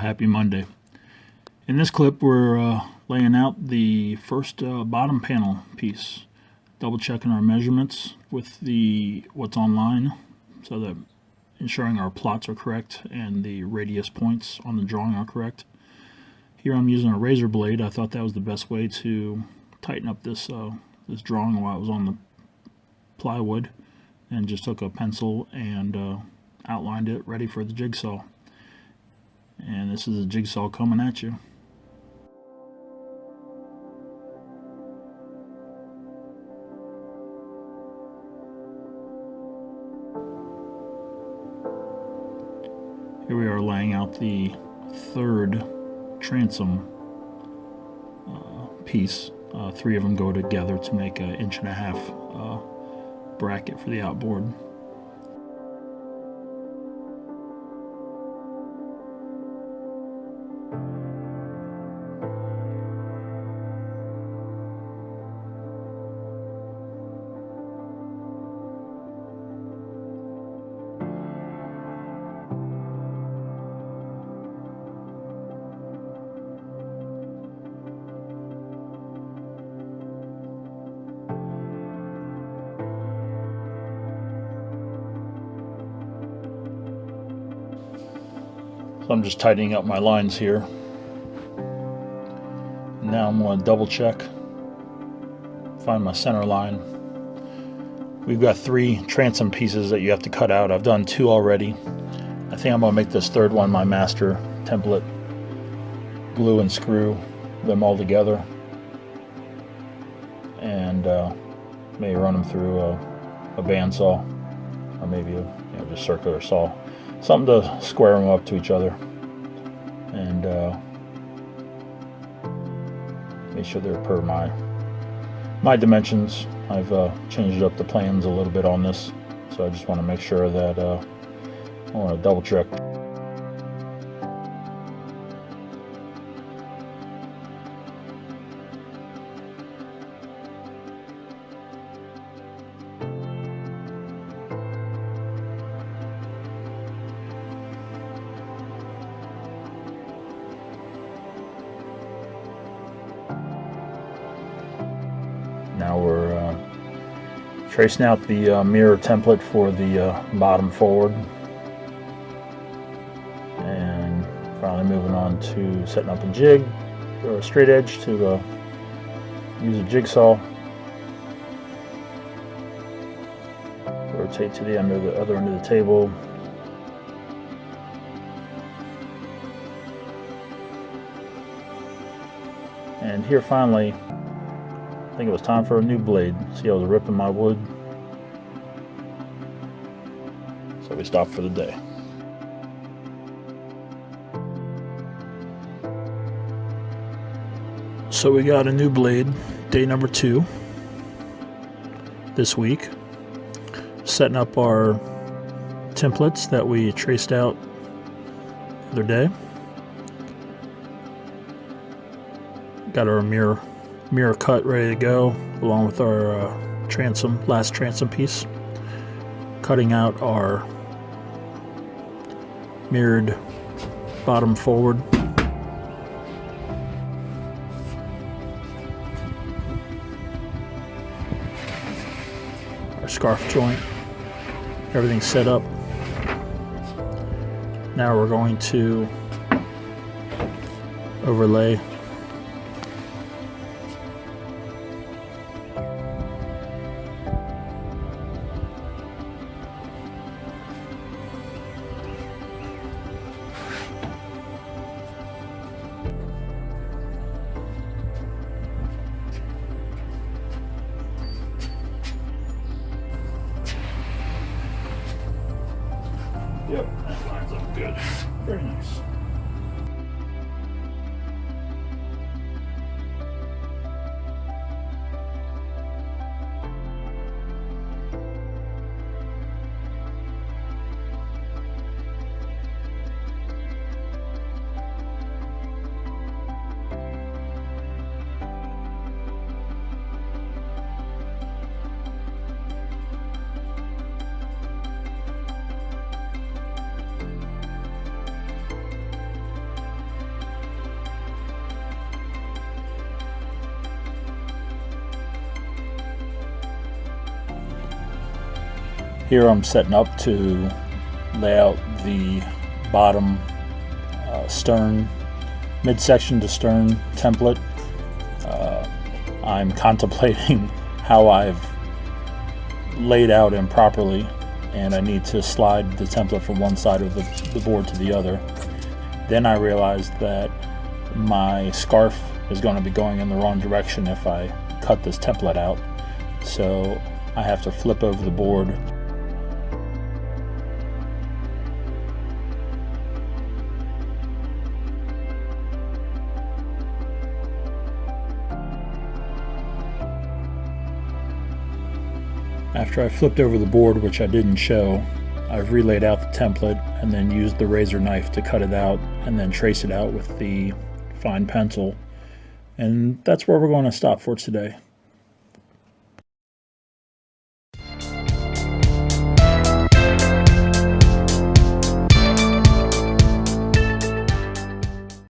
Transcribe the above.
happy Monday. In this clip, we're laying out the first bottom panel piece, double checking our measurements with what's online, so that ensuring our plots are correct and the radius points on the drawing are correct. Here I'm using a razor blade. I thought that was the best way to tighten up this drawing while it was on the plywood, and just took a pencil and outlined it, ready for the jigsaw. And this is a jigsaw coming at you. Here we are laying out the third transom piece. 3 of them go together to make an 1.5 inch bracket for the outboard. So I'm just tightening up my lines here. Now I'm going to double check, find my center line. We've got 3 transom pieces that you have to cut out. I've done 2 already. I think I'm going to make this third one my master template. Glue and screw them all together, and maybe run them through a bandsaw, or maybe just circular saw. Something to square them up to each other, and make sure they're per my dimensions. I've changed up the plans a little bit on this, so I just want to make sure that I want to double check. Now we're tracing out the mirror template for the bottom forward, and finally moving on to setting up a jig or a straight edge to use a jigsaw. Rotate to the other end of the table. And here finally, I think it was time for a new blade. See, I was ripping my wood, so we stopped for the day. So we got a new blade, day number 2 this week. Setting up our templates that we traced out the other day. Got our mirror cut ready to go, along with our last transom piece. Cutting out our mirrored bottom forward. Our scarf joint. Everything's set up. Now we're going to overlay Yep, that lines up good. Very nice. Here I'm setting up to lay out the bottom stern, midsection to stern template. I'm contemplating how I've laid out improperly, and I need to slide the template from one side of the board to the other. Then I realized that my scarf is going to be going in the wrong direction if I cut this template out, so I have to flip over the board. After I flipped over the board, which I didn't show, I've relayed out the template and then used the razor knife to cut it out and then trace it out with the fine pencil. And that's where we're going to stop for today.